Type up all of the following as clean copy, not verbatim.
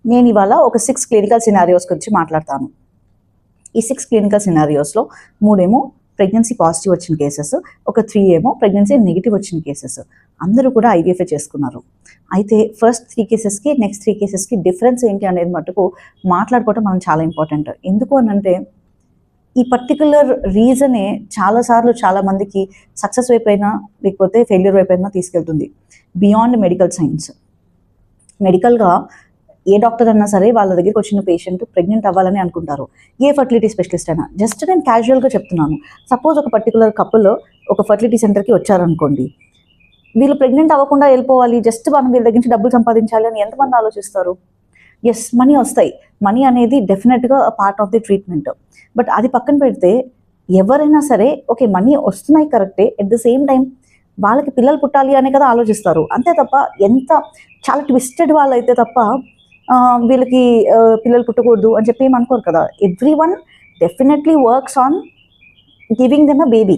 నేను ఇవాళ ఒక 6 క్లినికల్ సినారియోస్ గురించి మాట్లాడతాను. ఈ 6 క్లినికల్ సినారియోస్లో 3 ఏమో ప్రెగ్నెన్సీ పాజిటివ్ వచ్చిన కేసెస్, ఒక 3 ఏమో ప్రెగ్నెన్సీ నెగిటివ్ వచ్చిన కేసెస్. అందరూ కూడా ఐవీఎఫ్ చేసుకున్నారు. అయితే ఫస్ట్ 3 కేసెస్కి నెక్స్ట్ 3 కేసెస్కి డిఫరెన్స్ ఏంటి అనేది మటుకు మాట్లాడుకోవటం మనం చాలా ఇంపార్టెంట్. ఎందుకు అనంటే ఈ పర్టికులర్ రీజనే చాలాసార్లు చాలామందికి సక్సెస్ వైపైనా లేకపోతే ఫెయిల్యూర్ వైపైనా తీసుకెళ్తుంది. Beyond medical science. మెడికల్గా ఏ డాక్టర్ అన్నా సరే వాళ్ళ దగ్గరికి వచ్చిన పేషెంట్ ప్రెగ్నెంట్ అవ్వాలని అనుకుంటారు. ఏ ఫర్టిలిటీ స్పెషలిస్ట్ అయినా. జస్ట్ నేను క్యాజువల్గా చెప్తున్నాను. సపోజ్ ఒక పర్టికులర్ కపుల్ ఒక ఫర్టిలిటీ సెంటర్కి వచ్చారనుకోండి, వీళ్ళు ప్రెగ్నెంట్ అవ్వకుండా వెళ్ళిపోవాలి, జస్ట్ మనం వీళ్ళ దగ్గర నుంచి డబ్బులు సంపాదించాలి అని ఎంతమంది ఆలోచిస్తారు? ఎస్, మనీ వస్తాయి. మనీ అనేది డెఫినెట్గా part of the treatment. But అది పక్కన పెడితే ఎవరైనా సరే ఓకే మనీ వస్తున్నాయి కరెక్టే, ఎట్ ద సేమ్ టైం వాళ్ళకి పిల్లలు పుట్టాలి అనే కదా ఆలోచిస్తారు. అంతే తప్ప ఎంత చాలా ట్విస్టెడ్ వాళ్ళు అయితే తప్ప వీళ్ళకి పిల్లలు పుట్టకూడదు అని చెప్పి ఏమనుకోరు కదా. Every one definitely works on giving them a baby.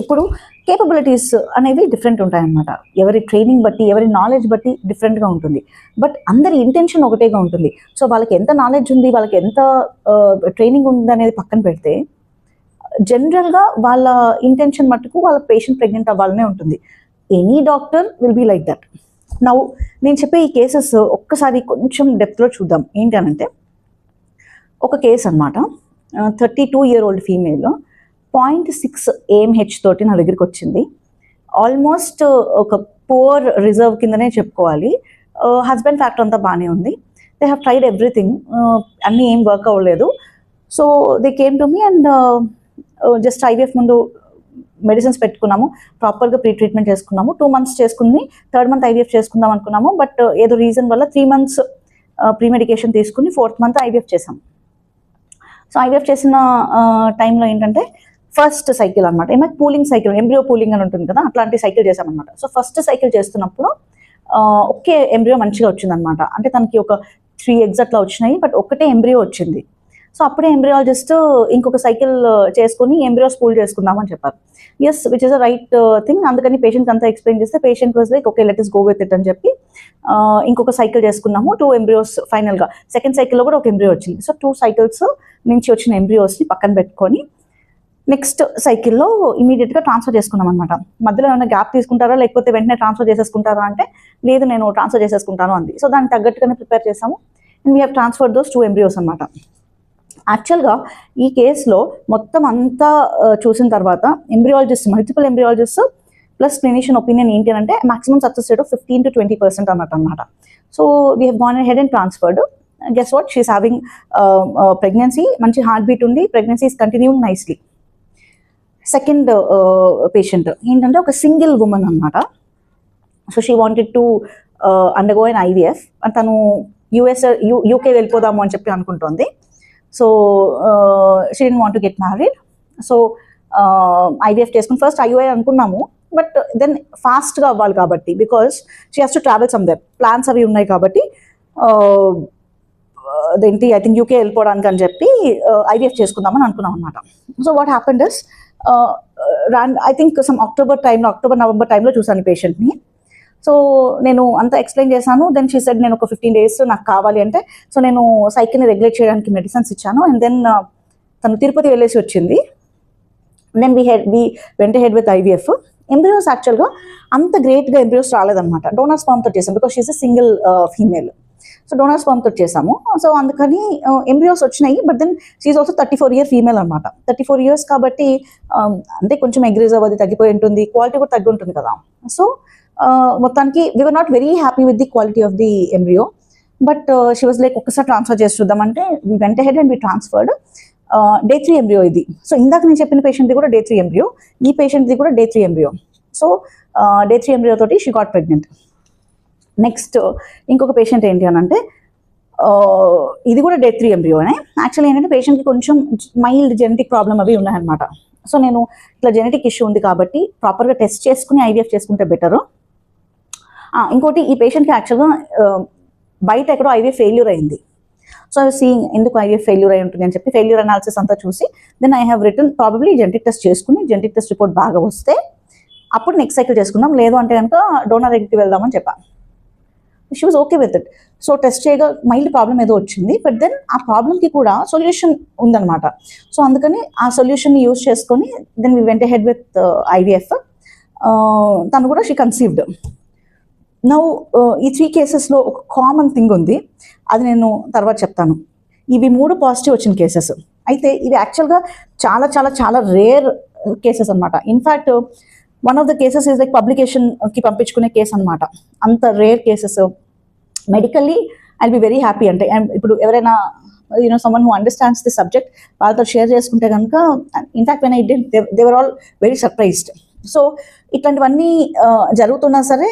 ఇప్పుడు కేపబిలిటీస్ అనేవి డిఫరెంట్ ఉంటాయన్నమాట. ఎవరి ట్రైనింగ్ బట్టి, ఎవరి నాలెడ్జ్ బట్టి డిఫరెంట్గా ఉంటుంది. బట్ అందరి ఇంటెన్షన్ ఒకటేగా ఉంటుంది. సో వాళ్ళకి ఎంత నాలెడ్జ్ ఉంది, వాళ్ళకి ఎంత ట్రైనింగ్ ఉంది అనేది పక్కన పెడితే జనరల్గా వాళ్ళ ఇంటెన్షన్ మట్టుకు వాళ్ళ పేషెంట్ ప్రెగ్నెంట్ అవ్వాలనే ఉంటుంది. Any doctor will be like that. Now నేను చెప్పే ఈ కేసెస్ ఒక్కసారి కొంచెం డెప్త్లో చూద్దాం. ఏంటి అనంటే ఒక కేసు అనమాట. 32-year-old ఫీమేల్ 0.6 AMH తోటి నా దగ్గరికి వచ్చింది. ఆల్మోస్ట్ ఒక పోర్ రిజర్వ్ కిందనే చెప్పుకోవాలి. హస్బెండ్ ఫ్యాక్టర్ అంతా బాగానే ఉంది. దే హ్యావ్ ట్రైడ్ ఎవ్రీథింగ్, అన్నీ ఏం వర్క్ అవ్వలేదు. So they came to me and just IVF ముందు మెడిసిన్స్ పెట్టుకున్నాము, ప్రాపర్గా ప్రీ ట్రీట్మెంట్ చేసుకున్నాము. 2 months చేసుకుని 3rd month ఐవీఎఫ్ చేసుకుందాం అనుకున్నాము. బట్ ఏదో రీజన్ వల్ల 3 months ప్రీ మెడికేషన్ తీసుకుని 4th month ఐవీఎఫ్ చేసాం. సో ఐవీఎఫ్ చేసిన టైంలో ఏంటంటే ఫస్ట్ సైకిల్ అనమాట. ఏమైనా పూలింగ్ సైకిల్, ఎంబ్రియో పూలింగ్ అని ఉంటుంది కదా, అట్లాంటి సైకిల్ చేసామన్నమాట. సో ఫస్ట్ సైకిల్ చేస్తున్నప్పుడు ఒకే ఎంబ్రియో మంచిగా వచ్చిందనమాట. అంటే తనకి ఒక 3 eggs అట్లా వచ్చినాయి, బట్ ఒక్కటే ఎంబ్రియో వచ్చింది. సో అప్పుడే ఎంబ్రియాలజిస్ట్ ఇంకొక సైకిల్ చేసుకుని ఎంబ్రియో స్పూల్ చేసుకుందామని చెప్పారు. Yes, which is a right thing. అందుకని పేషెంట్ అంతా ఎక్స్ప్లెయిన్ చేస్తే patient was like okay let us go with it అని చెప్పి ఇంకొక సైకిల్ చేసుకున్నాము. 2 embryos ఫైనల్గా. సెకండ్ సైకిల్లో కూడా ఒక ఎంబ్రియో వచ్చింది. సో 2 cycles నుంచి వచ్చిన ఎంబ్రియోస్ని పక్కన పెట్టుకొని నెక్స్ట్ సైకిల్లో ఇమీడియట్గా ట్రాన్స్ఫర్ చేసుకున్నాం అనమాట. మధ్యలో ఏమైనా గ్యాప్ తీసుకుంటారా లేకపోతే వెంటనే ట్రాన్స్ఫర్ చేసేసుకుంటారా అంటే లేదు, నేను ట్రాన్స్ఫర్ చేసేసుకుంటాను అంది. సో దానికి తగ్గట్టుగానే ప్రిపేర్ చేసాము. And we have transfer those 2 embryos అనమాట. యాక్చువల్గా ఈ కేసులో మొత్తం అంతా చూసిన తర్వాత embryologist, multiple embryologist plus clinician opinion ఏంటి అంటే maximum success rate of 15 to 20% అన్నమాట. So we have gone ahead and transferred. Guess what, she's having pregnancy, మంచి హార్ట్ బీట్ ఉంది, pregnancy is continuing nicely. Second patient ఏంటంటే ఒక single woman అనమాట. So she wanted to undergo an IVF. తను UK వెళ్ళిపోదాము అని చెప్పి అనుకుంటోంది. So she didn't want to get married. So IVF చేసుకుని ఫస్ట్ ఐయుఐ అనుకున్నాము. బట్ దెన్ ఫాస్ట్గా అవ్వాలి కాబట్టి, because she has to travel somewhere, plans అవి ఉన్నాయి కాబట్టి అదేంటి ఐ థింక్ యూకే వెళ్ళిపోవడానికి అని చెప్పి ఐవీఎఫ్ చేసుకుందామని అనుకున్నాం అనమాట. So what happened is I think some October November టైంలో చూసాను పేషెంట్ని. సో నేను అంతా ఎక్స్ప్లెయిన్ చేశాను. దెన్ షీ సెడ్ నేను ఒక 15 days నాకు కావాలి అంటే, సో నేను సైకిల్ని రెగ్యులేట్ చేయడానికి మెడిసిన్స్ ఇచ్చాను. అండ్ దెన్ తను తిరుపతి వెళ్ళేసి వచ్చింది. Then we went ahead with IVF. Embryos యాక్చువల్గా అంత గ్రేట్గా ఎంబ్రియోస్ రాలేదన్నమాట. డోనర్ స్పర్మ్తో చేసాం, because she's a single female. So donor స్పర్మ్తో చేసాము. సో అందుకని ఎంబ్రియోస్ వచ్చినాయి. But then she's also 34-year female అనమాట. 34 years కాబట్టి అంటే కొంచెం ఎగ్ రిజర్వ్ అది తగ్గిపోయి ఉంటుంది, క్వాలిటీ కూడా తగ్గి ఉంటుంది కదా. సో మొత్తానికి we were not very happy with the quality of the embryo. But she was like ఒక్కసారి ట్రాన్స్ఫర్ చేసి చూద్దామంటే we went ahead and we transferred. Day 3 embryo ఇది. సో ఇందాక నేను చెప్పిన పేషెంట్ది కూడా Day 3 ఎంబ్రియో, ఈ పేషెంట్ది కూడా Day 3 embryo. So Day 3 embryo తోటి షీ గాట్ ప్రెగ్నెంట్. నెక్స్ట్ ఇంకొక పేషెంట్ ఏంటి అని అంటే ఇది కూడా Day 3 ఎంబ్రియోనే. యాక్చువల్లీ ఏంటంటే పేషెంట్కి కొంచెం మైల్డ్ జెనెటిక్ ప్రాబ్లమ్ అవి ఉన్నాయన్నమాట. సో నేను ఇట్లా జెనెటిక్ ఇష్యూ ఉంది కాబట్టి ప్రాపర్గా టెస్ట్ చేసుకుని ఐవీఎఫ్ చేసుకుంటే బెటరు. ఇంకోటి ఈ పేషెంట్కి యాక్చువల్గా బయట ఎక్కడో ఐవీఎఫ్ ఫెయిల్యూర్ అయింది. సో ఐ వాజ్ సీయింగ్ ఎందుకు ఐవీఎఫ్ ఫెయిల్యూర్ అయి ఉంటుంది అని చెప్పి ఫెయిల్యూర్ అనాలిసిస్ అంతా చూసి then I have return probably genetic test చేసుకుని జెనెటిక్ టెస్ట్ రిపోర్ట్ బాగా వస్తే అప్పుడు నెక్స్ట్ సైకిల్ చేసుకుందాం, లేదు అంటే కనుక డోనర్ ఎగ్కి వెళ్దామని చెప్పాను. She was okay with it. So test చేయగా మైల్డ్ ప్రాబ్లం ఏదో వచ్చింది, బట్ దెన్ ఆ ప్రాబ్లమ్కి కూడా సొల్యూషన్ ఉందన్నమాట. సో అందుకని ఆ సొల్యూషన్ని యూజ్ చేసుకొని then we went ahead with IVF. తను కూడా షీ కన్సీవ్డ్. నౌ ఈ 3 కేసెస్లో ఒక కామన్ థింగ్ ఉంది, అది నేను తర్వాత చెప్తాను. ఇవి 3 పాజిటివ్ వచ్చిన కేసెస్. అయితే ఇవి యాక్చువల్గా చాలా చాలా చాలా రేర్ కేసెస్ అనమాట. In fact one of the cases is like పబ్లికేషన్కి పంపించుకునే కేసు అనమాట. అంత rare cases. Medically I will be very happy. అంటే ఇప్పుడు ఎవరైనా someone who understands the subject వాళ్ళతో షేర్ చేసుకుంటే కనుక, in fact when I did they were all very surprised. So ఇట్లాంటివన్నీ జరుగుతున్నా సరే,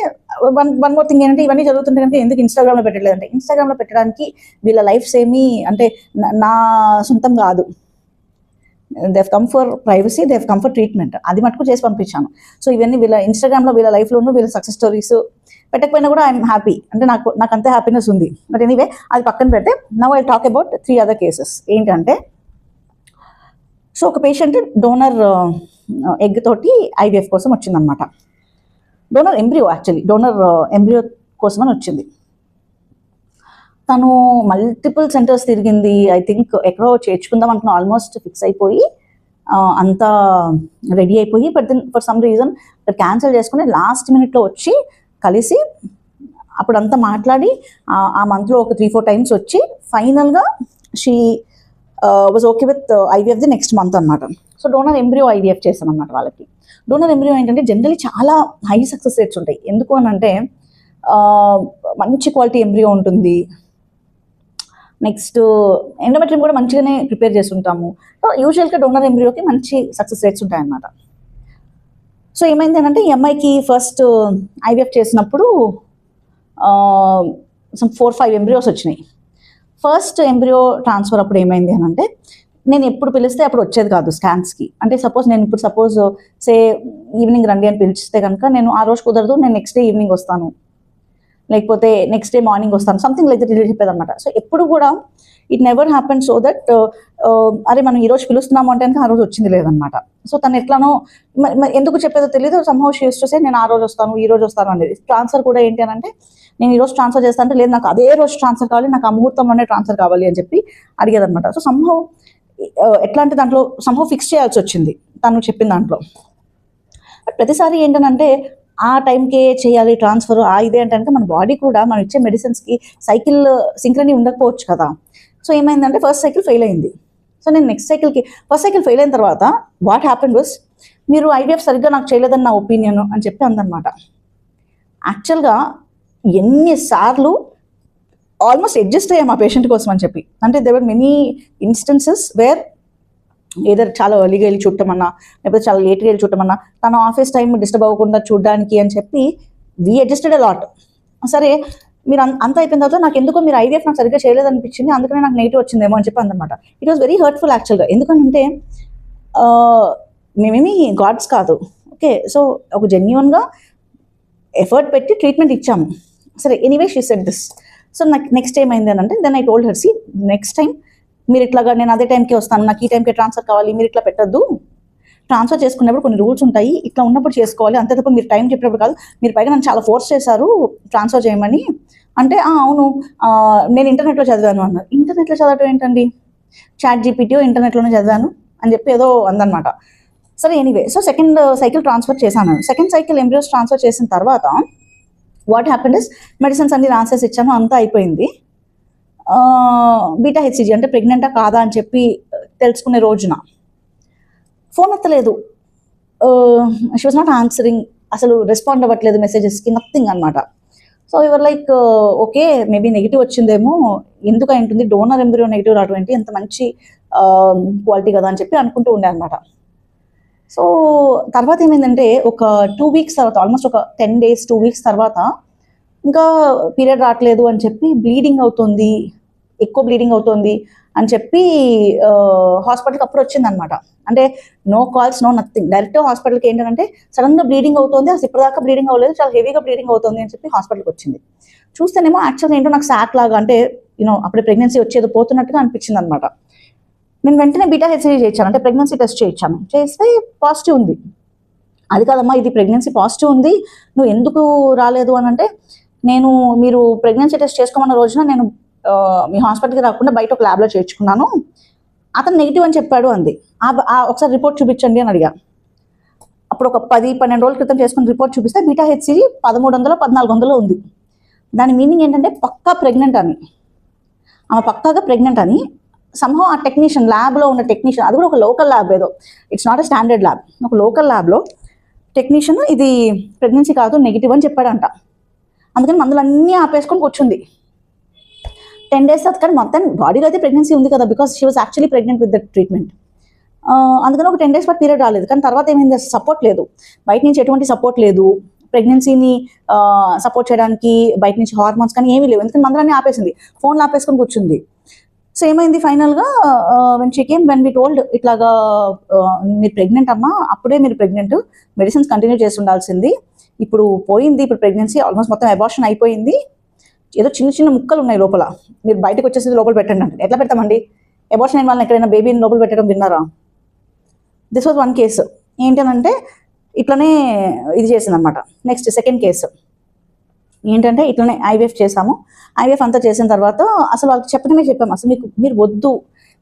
వన్ మోర్ థింగ్ ఏంటంటే, ఇవన్నీ జరుగుతుంటే కనుక ఎందుకు ఇన్స్టాగ్రామ్లో పెట్టలేదంటే, ఇన్స్టాగ్రామ్లో పెట్టడానికి వీళ్ళ లైఫ్స్ ఏమీ అంటే నా సొంతం కాదు. They have come for privacy, they have come for treatment. అది మటుకు చేసి పంపించాను. సో ఇవన్నీ వీళ్ళ ఇన్స్టాగ్రామ్లో వీళ్ళ లైఫ్లోనూ వీళ్ళ సక్సెస్ స్టోరీస్ పెట్టకపోయినా కూడా ఐఎమ్ హ్యాపీ. అంటే నాకు అంతే హ్యాపీనెస్ ఉంది. బట్ ఎనీవే, అది పక్కన పెడితే now I talk about 3 other cases. ఏంటంటే, సో ఒక పేషెంట్ డోనర్ ఎగ్ తోటి ఐవీఎఫ్ కోసం వచ్చిందనమాట. Donor embryo, actually donor embryo కోసం అని వచ్చింది. తను మల్టిపుల్ సెంటర్స్ తిరిగింది. ఐ థింక్ ఎక్కడో చేర్చుకుందాం అనుకున్న, ఆల్మోస్ట్ ఫిక్స్ అయిపోయి అంతా రెడీ అయిపోయి, but then for some reason cancel చేసుకుని లాస్ట్ మినిట్లో వచ్చి కలిసి అప్పుడంతా మాట్లాడి ఆ మంత్లో ఒక 3-4 టైమ్స్ వచ్చి ఫైనల్గా she was okay with IVF the next month అనమాట. సో డోనర్ ఎంబ్రియో ఐవీఎఫ్ చేశాను అనమాట వాళ్ళకి. డోనర్ ఎంబ్రియో ఏంటంటే జనరలీ చాలా హై సక్సెస్ రేట్స్ ఉంటాయి. ఎందుకు అని అంటే మంచి క్వాలిటీ ఎంబ్రియో ఉంటుంది. నెక్స్ట్ ఎండోమెట్రియం కూడా మంచిగానే ప్రిపేర్ చేసి ఉంటాము. సో యూజువల్గా డోనర్ ఎంబ్రియోకి మంచి సక్సెస్ రేట్స్ ఉంటాయన్నమాట. సో ఏమైంది అంటే, ఈ అమ్మాయికి ఫస్ట్ ఐవీఎఫ్ చేసినప్పుడు 4-5 ఎంబ్రియోస్ వచ్చినాయి. ఫస్ట్ ఎంబ్రియో ట్రాన్స్ఫర్ అప్పుడు ఏమైంది అని అంటే, నేను ఎప్పుడు పిలిస్తే అప్పుడు వచ్చేది కాదు స్కాన్స్కి. అంటే నేను ఇప్పుడు సపోజ్ సే ఈవినింగ్ రండి అని పిలిస్తే కనుక, నేను ఆ రోజు కుదరదు, నేను నెక్స్ట్ డే ఈవినింగ్ వస్తాను, లేకపోతే నెక్స్ట్ డే మార్నింగ్ వస్తాను, సంథింగ్ లైక్ దట్ చెప్పేదన్నమాట. సో ఎప్పుడు కూడా it never happen so that అరే మనం ఈరోజు పిలుస్తున్నాము అంటే కనుక ఆ రోజు వచ్చింది లేదనమాట. సో తను ఎట్లానో ఎందుకు చెప్పేదో తెలియదు, somehow she used to say నేను ఆ రోజు వస్తాను, ఈ రోజు వస్తాను అనేది. ట్రాన్స్ఫర్ కూడా ఏంటి అని అంటే, నేను ఈరోజు ట్రాన్స్ఫర్ చేస్తాను అంటే, లేదు నాకు అదే రోజు ట్రాన్స్ఫర్ కావాలి, నాకు ఆ ముహూర్తంలోనే ట్రాన్స్ఫర్ కావాలి అని చెప్పి అడిగేదనమాట. సో సమ్హౌ ఎట్లాంటి దాంట్లో సమ్హౌ ఫిక్స్ చేయాల్సి వచ్చింది తను చెప్పిన దాంట్లో. ప్రతిసారి ఏంటనంటే ఆ టైంకే చేయాలి ట్రాన్స్ఫర్, ఇదే అంటే మన బాడీ కూడా మనం ఇచ్చే మెడిసిన్స్కి సైకిల్ సింక్రనీ ఉండకపోవచ్చు కదా. సో ఏమైందంటే ఫస్ట్ సైకిల్ ఫెయిల్ అయింది. సో నేను ఫస్ట్ సైకిల్ ఫెయిల్ అయిన తర్వాత వాట్ హ్యాపెన్ వాస్, మీరు ఐవీఎఫ్ సరిగ్గా నాకు చేయలేదని నా ఒపీనియన్ అని చెప్పి అందనమాట. యాక్చువల్గా ఎన్నిసార్లు ఆల్మోస్ట్ అడ్జస్ట్ అయ్యాం ఆ పేషెంట్ కోసం అని చెప్పి. అంటే there were many instances where either చాలా ఎర్లీగా వెళ్ళి చూడటమన్నా, లేకపోతే చాలా లేట్గా వెళ్ళి చూడటమన్నా, తన ఆఫీస్ టైం డిస్టర్బ్ అవ్వకుండా చూడడానికి అని చెప్పి వీ అడ్జస్టెడ్ అ లాట్. సరే మీరు అంత అయిపోయిన తర్వాత నాకు ఎందుకో మీరు ఐవీఎఫ్ నాకు సరిగ్గా చేయలేదనిపించింది, అందుకనే నాకు నెగిటివ్ వచ్చిందేమో అని చెప్పి అందనమాట. ఇట్ వాస్ వెరీ హర్ట్ఫుల్ యాక్చువల్గా. ఎందుకంటే మేమేమి గాడ్స్ కాదు, ఓకే. సో ఒక జెన్యున్గా ఎఫర్ట్ పెట్టి ట్రీట్మెంట్ ఇచ్చాము. సరే anyway she said this. So నాకు నెక్స్ట్ ఏమైంది అని అంటే, then I told her, see next time మీరు ఇట్లాగా నేను అదే టైంకి వస్తాను, నాకు ఈ టైంకి ట్రాన్స్ఫర్ కావాలి, మీరు ఇట్లా పెట్టద్దు. ట్రాన్స్ఫర్ చేసుకున్నప్పుడు కొన్ని రూల్స్ ఉంటాయి, ఇట్లా ఉన్నప్పుడు చేసుకోవాలి, అంతే తప్ప మీరు టైం చెప్పినప్పుడు కాదు. మీరు పైగా నన్ను చాలా ఫోర్స్ చేశారు ట్రాన్స్ఫర్ చేయమని అంటే, అవును నేను ఇంటర్నెట్లో చదివాను అన్నారు. ఇంటర్నెట్లో చదవటం ఏంటండి, చాట్ జీపీటీయో ఇంటర్నెట్లోనే చదివాను అని చెప్పి ఏదో అందనమాట. సరే anyway, so second cycle transfer చేశాను. సెకండ్ సైకిల్ ఎంబ్రియోస్ ట్రాన్స్ఫర్ చేసిన తర్వాత వాట్ హ్యాపెండ్ ఇస్, మెడిసిన్స్ అన్ని రాన్సెస్ ఇచ్చాను, అంతా అయిపోయింది. బీటా హెచ్సిజీ అంటే ప్రెగ్నెంటా కాదా అని చెప్పి తెలుసుకునే రోజున ఫోన్ ఎత్తలేదు. షీ వాజ్ నాట్ ఆన్సరింగ్, అసలు రెస్పాండ్ అవ్వట్లేదు మెసేజెస్కి, నథింగ్ అనమాట. So your like okay maybe negative వచ్చిందేమో, ఎందుకు అయి ఉంటుంది, డోనర్ ఎంబ్రియో నెగిటివ్ రావడం ఏంటి, ఎంత మంచి క్వాలిటీ కదా అని చెప్పి అనుకుంటూ ఉండే అనమాట. సో తర్వాత ఏమైందంటే, ఒక 2 వీక్స్ తర్వాత, ఆల్మోస్ట్ ఒక 10 days 2 weeks తర్వాత ఇంకా పీరియడ్ రావట్లేదు అని చెప్పి, బ్లీడింగ్ అవుతుంది, ఎక్కువ బ్లీడింగ్ అవుతుంది అని చెప్పి హాస్పిటల్కి అప్పుడు వచ్చిందనమాట. అంటే no calls, no nothing, direct హాస్పిటల్కి ఏంటంటే సడన్గా బ్లీడింగ్ అవుతుంది, అసలు ఇప్పటిదాకా బ్లీడింగ్ అవ్వలేదు, చాలా హెవీగా బ్లీడింగ్ అవుతుంది అని చెప్పి హాస్పిటల్కి వచ్చింది. చూస్తేనేమో యాక్చువల్గా ఏంటో నాకు సాక్ లాగా, అంటే అప్పుడే ప్రెగ్నెన్సీ వచ్చేది పోతున్నట్టుగా అనిపించింది అనమాట. నేను వెంటనే బీటా హెచ్సిజీ చేయించాను, అంటే ప్రెగ్నెన్సీ టెస్ట్ చేయించాను. చేస్తే పాజిటివ్ ఉంది. అది కాదమ్మా ఇది ప్రెగ్నెన్సీ పాజిటివ్ ఉంది, నువ్వు ఎందుకు రాలేదు అని అంటే, మీరు ప్రెగ్నెన్సీ టెస్ట్ చేసుకోమన్న రోజున నేను మీ హాస్పిటల్కి రాకుండా బయట ఒక ల్యాబ్లో చేర్చుకున్నాను, అతను నెగిటివ్ అని చెప్పాడు అంది. ఒకసారి రిపోర్ట్ చూపించండి అని అడిగా. అప్పుడు ఒక 10-12 రోజుల క్రితం చేసుకున్న రిపోర్ట్ చూపిస్తే బీటా హెచ్సిజీ 1300-1400 ఉంది. దాని మీనింగ్ ఏంటంటే పక్కా ప్రెగ్నెంట్ అని, ఆమె పక్కాగా ప్రెగ్నెంట్ అని. సంహో ఆ టెక్నీషియన్, ల్యాబ్లో ఉన్న టెక్నీషియన్, అది కూడా ఒక లోకల్ ల్యాబ్, ఏదో it's not a standard lab, ఒక లోకల్ ల్యాబ్లో టెక్నీషియన్ ఇది ప్రెగ్నెన్సీ కాదు నెగిటివ్ అని చెప్పాడంట. అందుకని మందులన్నీ ఆపేసుకొని కూర్చుంది 10 days తర్వాత. కానీ మొత్తం బాడీలో అయితే ప్రెగ్నెన్సీ ఉంది కదా, because she was actually pregnant with that treatment. అందుకని ఒక 10 days పాటు పీరియడ్ రాలేదు. కానీ తర్వాత ఏమైంది, సపోర్ట్ లేదు, బయట నుంచి ఎటువంటి సపోర్ట్ లేదు, ప్రెగ్నెన్సీని సపోర్ట్ చేయడానికి బయట నుంచి హార్మోన్స్ కానీ ఏమీ లేవు. ఎందుకంటే మందులన్నీ ఆపేసింది, ఫోన్లు ఆపేసుకొని కూర్చుంది. సో ఏమైంది ఫైనల్గా, వెన్ వి టోల్డ్ ఇట్లాగా మీరు ప్రెగ్నెంట్ అమ్మా, అప్పుడే మీరు ప్రెగ్నెంట్, మెడిసిన్స్ కంటిన్యూ చేసి ఉండాల్సింది, ఇప్పుడు పోయింది, ఇప్పుడు ప్రెగ్నెన్సీ ఆల్మోస్ట్ మొత్తం అబార్షన్ అయిపోయింది, ఏదో చిన్న చిన్న ముక్కలు ఉన్నాయి లోపల, మీరు బయటకు వచ్చేసి లోపల పెట్టండి అంటే. ఎట్లా పెడతామండి, అబార్షన్ అయిన వాళ్ళని ఎక్కడైనా బేబీని లోపల పెట్టడం విన్నారా? This was one case. ఏంటనంటే ఇట్లనే ఇది చేసింది అనమాట. నెక్స్ట్ సెకండ్ కేసు ఏంటంటే ఇట్లనే ఐవీఎఫ్ చేసాము. ఐవీఎఫ్ అంతా చేసిన తర్వాత అసలు వాళ్ళకి చెప్పాము, అసలు మీరు వద్దు,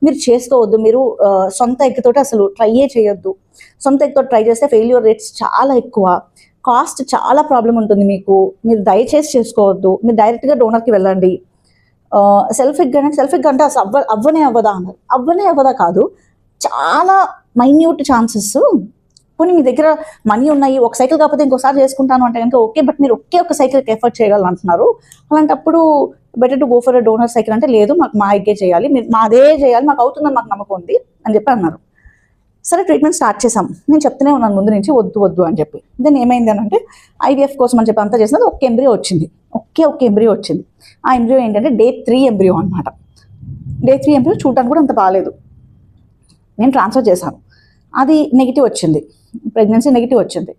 మీరు చేసుకోవద్దు, మీరు సొంత ఎగ్గుతోటి అసలు ట్రైయే చేయొద్దు, సొంత ఎగ్గుతో ట్రై చేస్తే ఫెయిల్యూర్ రేట్స్ చాలా ఎక్కువ, కాస్ట్ చాలా ప్రాబ్లం ఉంటుంది మీకు, మీరు దయచేసి చేసుకోవద్దు, మీరు డైరెక్ట్గా డోనర్కి వెళ్ళండి. సెల్ఫ్ ఎగ్ అంటే అసలు అవ్వనే అవ్వదా కాదు, చాలా మైన్యూట్ ఛాన్సెస్. పోనీ మీ దగ్గర మనీ ఉన్నాయి, ఒక సైకిల్ కాకపోతే ఇంకోసారి చేసుకుంటాను అంటే కనుక ఓకే, బట్ మీరు ఒక సైకిల్కి ఎఫర్ట్ చేయగలంటున్నారు, అలాంటప్పుడు better to go for a donor cycle అంటే లేదు, మాకు మా ఎగ్గే చేయాలి, మీరు మాదే చేయాలి, మాకు అవుతుందని మాకు నమ్మకం ఉంది అని చెప్పి అన్నారు. సరే ట్రీట్మెంట్ స్టార్ట్ చేసాం. నేను చెప్తూనే ఉన్నాను ముందు నుంచి వద్దు అని చెప్పి. దెన్ ఏమైంది అని అంటే ఐవీఎఫ్ కోసం అని చెప్పి అంతా చేసినది ఒక ఎంబ్రియో వచ్చింది, ఒకే ఎంబ్రియో వచ్చింది. ఆ ఎంబ్రియో ఏంటంటే Day 3 ఎంబ్రియో అనమాట. Day 3 ఎంబ్రియో చూడటానికి కూడా అంత బాగాలేదు. నేను ట్రాన్స్ఫర్ చేశాను, అది నెగిటివ్ వచ్చింది, ప్రెగ్నెన్సీ నెగిటివ్ వచ్చింది.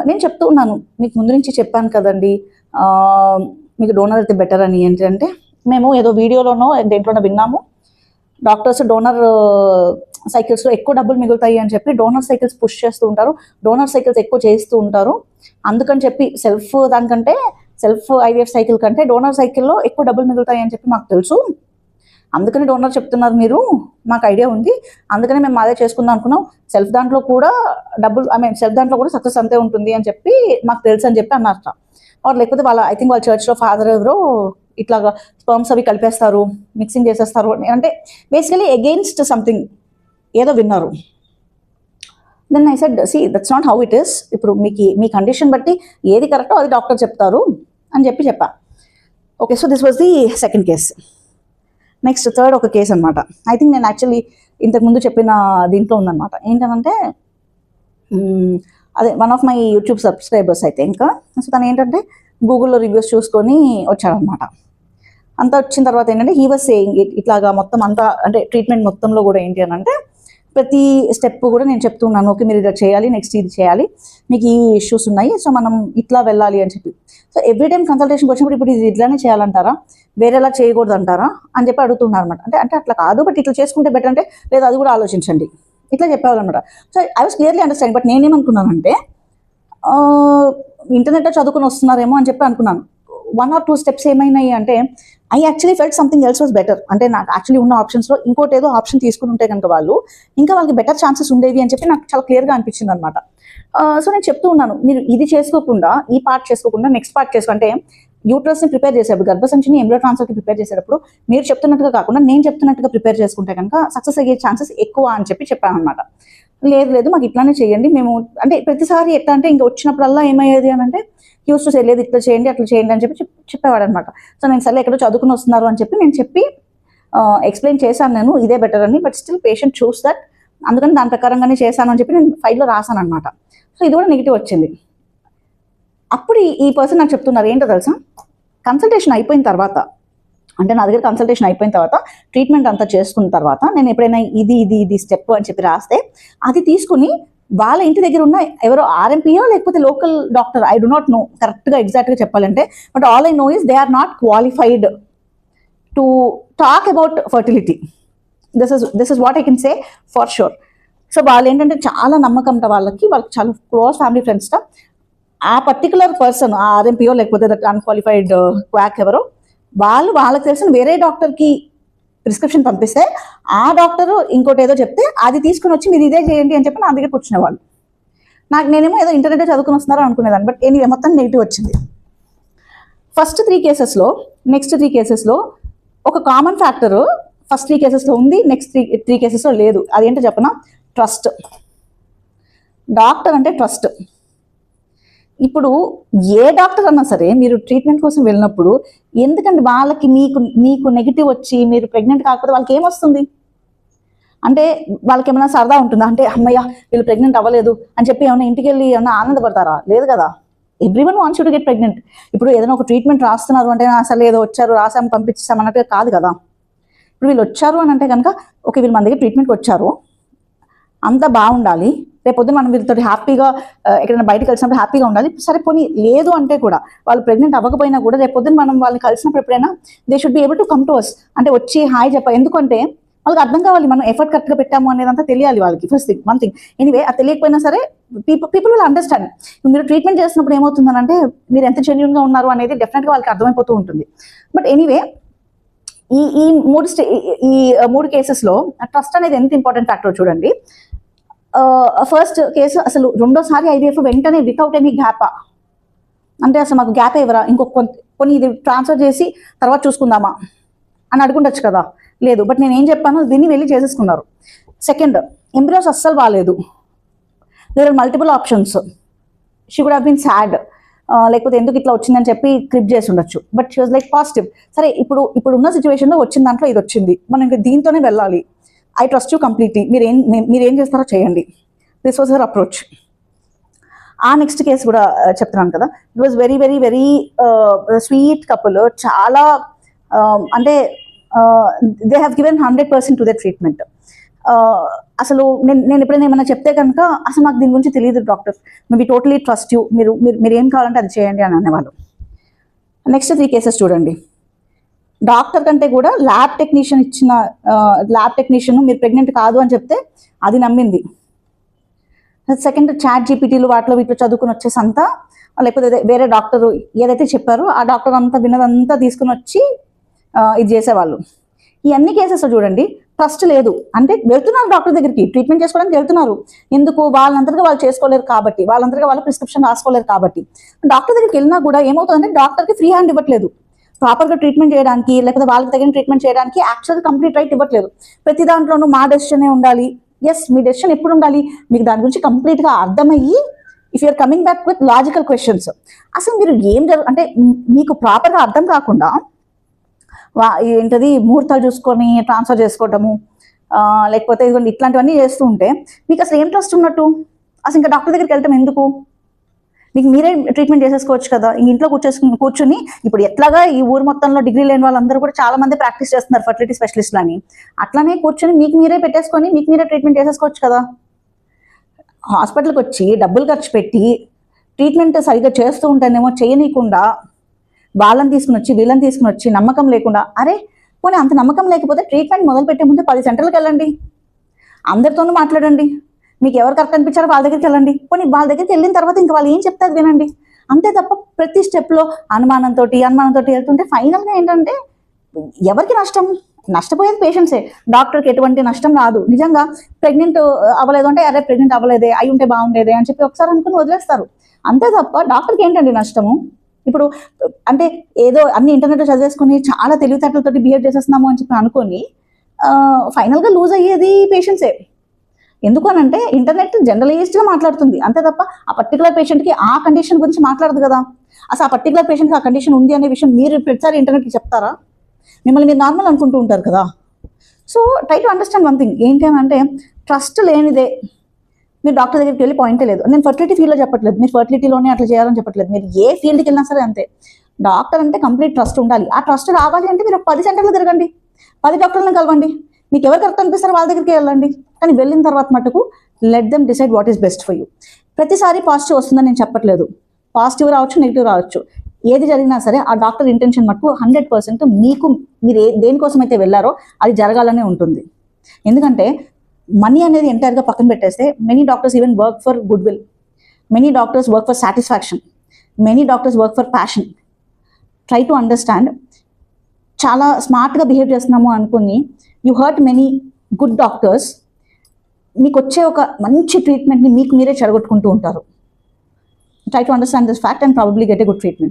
నేను చెప్తూ ఉన్నాను, మీకు ముందు నుంచి చెప్పాను కదండి మీకు డోనర్ అయితే బెటర్ అని. ఏంటంటే మేము ఏదో వీడియోలోనో దేంట్లోనో విన్నాము, డాక్టర్స్ డోనర్ సైకిల్స్లో ఎక్కువ డబ్బులు మిగులుతాయి అని చెప్పి డోనర్ సైకిల్స్ పుష్ చేస్తూ ఉంటారు, డోనర్ సైకిల్స్ ఎక్కువ చేస్తూ ఉంటారు. అందుకని చెప్పి దానికంటే సెల్ఫ్ ఐవీఎఫ్ సైకిల్ కంటే డోనర్ సైకిల్లో ఎక్కువ డబ్బులు మిగులుతాయి అని చెప్పి మాకు తెలుసు, అందుకని డోనర్ చెప్తున్నారు మీరు, మాకు ఐడియా ఉంది, అందుకని మేము మాదే చేసుకుందాం అనుకున్నాం, సెల్ఫ్ దాంట్లో కూడా సెల్ఫ్ దాంట్లో కూడా సక్సెస్ అంతే ఉంటుంది అని చెప్పి మాకు తెలుసు అని చెప్పి అన్నారట. లేకపోతే ఐ థింక్ వాళ్ళ చర్చ్లో ఫాదర్ ఎవరో ఇట్లాగా స్పర్మ్స్ అవి కలిపేస్తారు, మిక్సింగ్ చేసేస్తారు అంటే బేసికలీ అగెయిన్స్ట్ సంథింగ్ ఏదో విన్నారు. Then I said that's not how it is, ఇప్పుడు మీ కండిషన్ బట్టి ఏది కరెక్టో అది డాక్టర్ చెప్తారు అని చెప్పా. Okay, so this was the second case. Next third ఒక కేసు అనమాట. ఐ థింక్ నేను యాక్చువల్లీ ఇంతకుముందు చెప్పిన దీంట్లో ఉందన్నమాట. ఏంటంటే అదే one of my YouTube subscribers అయితే ఇంకా, సో తను ఏంటంటే గూగుల్లో రివ్యూస్ చూసుకొని వచ్చాడనమాట. అంతా వచ్చిన తర్వాత ఏంటంటే హీ వాజ్ సేయింగ్ ఇట్లాగా మొత్తం అంతా అంటే ట్రీట్మెంట్ మొత్తంలో కూడా ఏంటి అని అంటే ప్రతి స్టెప్ కూడా నేను చెప్తున్నాను, ఓకే మీరు ఇలా చేయాలి, నెక్స్ట్ ఇది చేయాలి, మీకు ఈ ఇష్యూస్ ఉన్నాయి, సో మనం ఇట్లా వెళ్ళాలి అని చెప్పి. సో ఎవ్రీ టైం కన్సల్టేషన్కి వచ్చినప్పుడు ఇప్పుడు ఇది ఇట్లానే చేయాలంటారా, వేరేలా చేయకూడదు అంటారా అని చెప్పి అడుగుతున్నారు అనమాట. అంటే అట్లా కాదు, బట్ ఇట్లా చేసుకుంటే బెటర్ అంటే లేదు అది కూడా ఆలోచించండి, ఇట్లా చెప్పేవాళ్ళు అనమాట. So I was clearly understand. But నేనేమనుకున్నానంటే ఇంటర్నెట్లో చదువుకుని వస్తున్నారేమో అని చెప్పి అనుకున్నాను. 1 or 2 steps ఏమైనాయి అంటే I actually felt something else was better. అంటే నాకు యాక్చువల్లీ ఉన్న ఆప్షన్స్లో ఇంకోటి ఏదో ఆప్షన్ తీసుకుని ఉంటే కనుక వాళ్ళకి బెటర్ ఛాన్సెస్ ఉండేవి అని చెప్పి నాకు చాలా క్లియర్గా అనిపించింది అనమాట. సో నేను చెప్తూ ఉన్నాను, మీరు ఇది చేసుకోకుండా ఈ పార్ట్ చేసుకోకుండా నెక్స్ట్ పార్ట్ చేసుకుంటే యూట్రస్ని ప్రిపేర్ చేసేటప్పుడు, గర్భసంచిని ఎంబ్రియో ట్రాన్స్ఫర్కి ప్రిపేర్ చేసేటప్పుడు మీరు చెప్తున్నట్టుగా కాకుండా నేను చెప్తున్నట్టుగా ప్రిపేర్ చేసుకుంటే కనుక సక్సెస్ అయ్యే ఛాన్సెస్ ఎక్కువ అని చెప్పి చెప్పాను అనమాట. లేదు మాకు ఇట్లానే చేయండి మేము, అంటే ప్రతిసారి ఎట్లా అంటే ఇంకా వచ్చినప్పుడల్లా ఏమయ్యేది అని అంటే యూస్ టు లేదు ఇట్లా చేయండి అట్లా చేయండి అని చెప్పేవాడు అనమాట. సో నేను సరే ఎక్కడో చదువుకుని వస్తున్నారు అని చెప్పి ఎక్స్ప్లెయిన్ చేశాను నేను ఇదే బెటర్ అని. But still patient choose that, అందుకని దాని ప్రకారంగానే చేశాను అని చెప్పి నేను ఫైల్లో రాశాను అనమాట. సో ఇది కూడా నెగిటివ్ వచ్చింది. అప్పుడు ఈ పర్సన్ నాకు చెప్తున్నారు ఏంటో తెలుసా, కన్సల్టేషన్ అయిపోయిన తర్వాత, అంటే నా దగ్గర కన్సల్టేషన్ అయిపోయిన తర్వాత ట్రీట్మెంట్ అంతా చేసుకున్న తర్వాత నేను ఎప్పుడైనా ఇది స్టెప్ అని చెప్పి రాస్తే అది తీసుకుని వాళ్ళ ఇంటి దగ్గర ఉన్న ఎవరో ఆర్ఎంపీయో లేకపోతే local doctor, I do not know కరెక్ట్గా ఎగ్జాక్ట్గా చెప్పాలంటే, but all I know is they are not qualified to talk about fertility. This is what I can say for sure. సో వాళ్ళు ఏంటంటే చాలా నమ్మకంట వాళ్ళకి చాలా క్లోజ్ ఫ్యామిలీ ఫ్రెండ్స్ట. ఆ పర్టికులర్ పర్సన్, ఆ ఆర్ఎంపీఓ లేకపోతే అన్క్వాలిఫైడ్ క్వాక్ ఎవరో వాళ్ళకి తెలిసిన వేరే డాక్టర్కి ప్రిస్క్రిప్షన్ పంపిస్తే ఆ డాక్టర్ ఇంకోటి ఏదో చెప్తే అది తీసుకుని వచ్చి మీరు ఇదే చేయండి అని చెప్పి నా దగ్గర కూర్చునే వాళ్ళు. నేనేమో ఏదో ఇంటర్నెట్ చదువుకుని వస్తున్నారో అనుకునేదాన్ని. బట్ ఎనీవే మొత్తం నెగిటివ్ వచ్చింది. ఫస్ట్ 3 కేసెస్లో, నెక్స్ట్ 3 కేసెస్లో ఒక కామన్ ఫ్యాక్టర్ ఫస్ట్ 3 కేసెస్లో ఉంది, నెక్స్ట్ 3 కేసెస్లో లేదు. అదేంటో చెప్పనా? ట్రస్ట్. డాక్టర్ అంటే ట్రస్ట్. ఇప్పుడు ఏ డాక్టర్ అన్నా సరే మీరు ట్రీట్మెంట్ కోసం వెళ్ళినప్పుడు ఎందుకంటే వాళ్ళకి మీకు నెగిటివ్ వచ్చి మీరు ప్రెగ్నెంట్ కాకపోతే వాళ్ళకి ఏమొస్తుంది అంటే వాళ్ళకి ఏమైనా సరదా ఉంటుందా? అంటే అమ్మయ్య వీళ్ళు ప్రెగ్నెంట్ అవ్వలేదు అని చెప్పి ఏమైనా ఇంటికి వెళ్ళి ఏమైనా ఆనందపడతారా? లేదు కదా. Everyone wants to get pregnant. ఇప్పుడు ఏదైనా ఒక ట్రీట్మెంట్ రాస్తున్నారు అంటే అసలు ఏదో వచ్చారు రాసాము పంపించాం అన్నట్టుగా కాదు కదా. ఇప్పుడు వీళ్ళు వచ్చారు అని అంటే కనుక ఓకే వీళ్ళు మన దగ్గర ట్రీట్మెంట్కి వచ్చారు, అంతా బాగుండాలి, రేపు పొద్దున మనం వీళ్ళతో హ్యాపీగా ఎక్కడైనా బయటకు కలిసినప్పుడు హ్యాపీగా ఉండాలి. సరే పోనీ లేదు అంటే కూడా వాళ్ళు ప్రెగ్నెంట్ అవ్వకపోయినా కూడా రేపు పొద్దున మనం వాళ్ళని కలిసినప్పుడు ఎప్పుడైనా they should be able to come to us, అంటే వచ్చి హాయ్ చెప్ప. ఎందుకంటే వాళ్ళకి అర్థం కావాలి మనం ఎఫర్ట్ కరెక్ట్గా పెట్టాము అనేదంతా తెలియాలి వాళ్ళకి. First thing, one thing. Anyway అది తెలియకపోయినా సరే పీపుల్ విల్ అండర్స్టాండ్. మీరు ట్రీట్మెంట్ చేసినప్పుడు ఏమవుతుందనంటే మీరు ఎంత జెన్యూన్గా ఉన్నారు అనేది డెఫినెట్గా వాళ్ళకి అర్థమైపోతూ ఉంటుంది. బట్ ఎనీవే ఈ మూడు కేసెస్లో ట్రస్ట్ అనేది ఎంత ఇంపార్టెంట్ ఫ్యాక్టర్ చూడండి. ఫస్ట్ కేసు అసలు రెండోసారి ఐవీఎఫ్ వెంటనే వితౌట్ ఎనీ గ్యాప్, అంటే అసలు మాకు గ్యాప్ ఇవ్వరా, ఇంకొక కొన్ని ఇది ట్రాన్స్ఫర్ చేసి తర్వాత చూసుకుందామా అని అడుగుండొచ్చు కదా. లేదు, బట్ నేను ఏం చెప్పాను దీన్ని వెళ్ళి చేసేసుకున్నారు. సెకండ్, ఎంబ్రియోస్ అస్సలు బాగాలేదు. There are multiple options. She could have been sad, లేకపోతే ఎందుకు ఇట్లా వచ్చిందని చెప్పి క్లిప్ చేసి ఉండొచ్చు. But she was like positive. సరే ఇప్పుడు ఉన్న సిచ్యువేషన్లో వచ్చిన దాంట్లో ఇది వచ్చింది, మనం ఇంకా దీంతోనే వెళ్ళాలి. ఐ ట్రస్ట్ యూ కంప్లీట్లీ, మీరేం చేస్తారో చేయండి. This was her approach. ఆ నెక్స్ట్ కేసు కూడా చెప్తున్నాను కదా. It was very very very sweet couple. చాలా అంటే they have given 100% to the treatment. అసలు నేను ఎప్పుడైనా ఏమైనా చెప్తే కనుక అసలు మాకు దీని గురించి తెలియదు doctor, maybe totally trust you, మీరు ఏం కావాలంటే అది చేయండి అని అనేవాళ్ళు. నెక్స్ట్ 3 కేసెస్ చూడండి. డాక్టర్ కంటే కూడా ల్యాబ్ టెక్నీషియన్ మీరు ప్రెగ్నెంట్ కాదు అని చెప్తే అది నమ్మింది. సెకండ్, చాట్ జీపీటీలు వాటిలో వీటిలో చదువుకుని వచ్చేసంతా, లేకపోతే వేరే డాక్టర్ ఏదైతే చెప్పారో ఆ డాక్టర్ అంతా విన్నదంతా తీసుకుని వచ్చి ఇది చేసేవాళ్ళు. ఈ అన్ని కేసెస్ చూడండి ట్రస్ట్ లేదు. అంటే వెళ్తున్నారు డాక్టర్ దగ్గరికి, ట్రీట్మెంట్ చేసుకోవడానికి వెళ్తున్నారు. ఎందుకు? వాళ్ళంతటిగా వాళ్ళు చేసుకోలేరు కాబట్టి, వాళ్ళంతటిగా వాళ్ళ ప్రిస్క్రిప్షన్ రాసుకోలేరు కాబట్టి. డాక్టర్ దగ్గరికి వెళ్ళినా కూడా ఏమవుతుందంటే డాక్టర్కి ఫ్రీ హ్యాండ్ ఇవ్వట్లేదు. ప్రాపర్గా ట్రీట్మెంట్ చేయడానికి, లేకపోతే వాళ్ళకి తగిన ట్రీట్మెంట్ చేయడానికి యాక్చువల్గా కంప్లీట్ రైట్ ఇవ్వట్లేదు. ప్రతి దాంట్లోనూ మా డెసిషనే ఉండాలి. ఎస్, మీ డెసిషన్ ఎప్పుడు ఉండాలి? మీకు దాని గురించి కంప్లీట్గా అర్థమయ్యి if you're coming back with logical questions. అసలు మీరు అంటే మీకు ప్రాపర్గా అర్థం కాకుండా ఏంటది ముహూర్తాలు చూసుకొని ట్రాన్స్ఫర్ చేసుకోవటము, లేకపోతే ఇదిగోండి ఇట్లాంటివన్నీ చేస్తూ ఉంటే మీకు అసలు ఏం ట్రస్ట్ ఉన్నట్టు? అసలు ఇంకా డాక్టర్ దగ్గరికి వెళ్ళటం ఎందుకు? మీకు మీరే ట్రీట్మెంట్ చేసేసుకోవచ్చు కదా. ఇంట్లో కూర్చుని ఇప్పుడు ఎట్లాగా ఈ ఊరు మొత్తంలో డిగ్రీ లేని వాళ్ళందరూ కూడా చాలా మంది ప్రాక్టీస్ చేస్తున్నారు ఫర్టిలిటీ స్పెషలిస్ట్లు అని. అట్లానే కూర్చొని మీకు మీరే పెట్టేసుకొని మీకు మీరే ట్రీట్మెంట్ చేసేసుకోవచ్చు కదా. హాస్పిటల్కి వచ్చి డబ్బులు ఖర్చు పెట్టి ట్రీట్మెంట్ సరిగ్గా చేస్తూ ఉంటేనేమో చేయనీయకుండా వాళ్ళని తీసుకుని వచ్చి వీళ్ళని తీసుకుని వచ్చి నమ్మకం లేకుండా, అరే పోనీ అంత నమ్మకం లేకపోతే ట్రీట్మెంట్ మొదలుపెట్టే ముందు 10 సెంటర్లకు వెళ్ళండి, అందరితోనూ మాట్లాడండి, మీకు ఎవరు కరెక్ట్ అనిపించారో వాళ్ళ దగ్గరికి వెళ్ళండి. పోనీ వాళ్ళ దగ్గరికి వెళ్ళిన తర్వాత ఇంకా వాళ్ళు ఏం చెప్తారు వినండి. అంతే తప్ప ప్రతి స్టెప్లో అనుమానంతో వెళ్తుంటే ఫైనల్గా ఏంటంటే ఎవరికి నష్టం? నష్టపోయేది పేషెంట్సే, డాక్టర్కి ఎటువంటి నష్టం రాదు. నిజంగా ప్రెగ్నెంట్ అవ్వలేదు అంటే అరే ప్రెగ్నెంట్ అవ్వలేదే, అయి ఉంటే బాగుండేదే అని చెప్పి ఒకసారి అనుకుని వదిలేస్తారు. అంతే తప్ప డాక్టర్కి ఏంటండి నష్టము? ఇప్పుడు అంటే ఏదో అన్ని ఇంటర్నెట్లో చదివేసుకుని చాలా తెలివితేటలతో బిహేవ్ చేసేస్తున్నాము అని చెప్పి అనుకొని ఫైనల్గా లూజ్ అయ్యేది పేషెంట్సే. ఎందుకు అని అంటే ఇంటర్నెట్ జనరలైజ్డ్గా మాట్లాడుతుంది, అంతే తప్ప ఆ పర్టికులర్ పేషెంట్కి ఆ కండిషన్ గురించి మాట్లాడదు కదా. అసలు ఆ పర్టికులర్ పేషెంట్కి ఆ కండిషన్ ఉంది అనే విషయం మీరు ప్రతిసారి ఇంటర్నెట్కి చెప్తారా? మిమ్మల్ని మీరు నార్మల్ అనుకుంటూ ఉంటారు కదా. So try to understand one thing, ఏంటి అని అంటే ట్రస్ట్ లేనిదే మీరు డాక్టర్ దగ్గరికి వెళ్ళి పాయింటే లేదు. నేను ఫర్టిలిటీ ఫీల్డ్లో చెప్పట్లేదు, మీరు ఫర్టిలిటీలోనే అట్లా చేయాలని చెప్పట్లేదు, మీరు ఏ ఫీల్డ్కి వెళ్ళినా సరే అంతే. డాక్టర్ అంటే కంప్లీట్ ట్రస్ట్ ఉండాలి. ఆ ట్రస్ట్ రావాలి అంటే మీరు 10 సెంటర్లు తిరగండి, 10 డాక్టర్లను కలవండి, మీకు ఎవరు కరెక్ట్ అనిపిస్తారో వాళ్ళ దగ్గరికి వెళ్ళండి. కానీ వెళ్ళిన తర్వాత మటుకు let them decide what is best for you. ప్రతిసారి పాజిటివ్ వస్తుందని నేను చెప్పట్లేదు, పాజిటివ్ రావచ్చు, నెగిటివ్ రావచ్చు. ఏది జరిగినా సరే ఆ డాక్టర్ ఇంటెన్షన్ మటుకు 100% మీరు దేనికోసం అయితే వెళ్ళారో అది జరగాలనే ఉంటుంది. ఎందుకంటే మనీ అనేది ఎంటైర్గా పక్కన పెట్టేస్తే many doctors even work for good will, many doctors work for satisfaction. Many doctors work for passion. Try to understand. చాలా స్మార్ట్గా బిహేవ్ చేస్తున్నాము అనుకుని you hurt many good doctors. మీకు వచ్చే ఒక మంచి ట్రీట్మెంట్ని మీకు మీరే చెడగొట్టుకుంటూ ఉంటారు. Try to understand this fact and probably get a good treatment.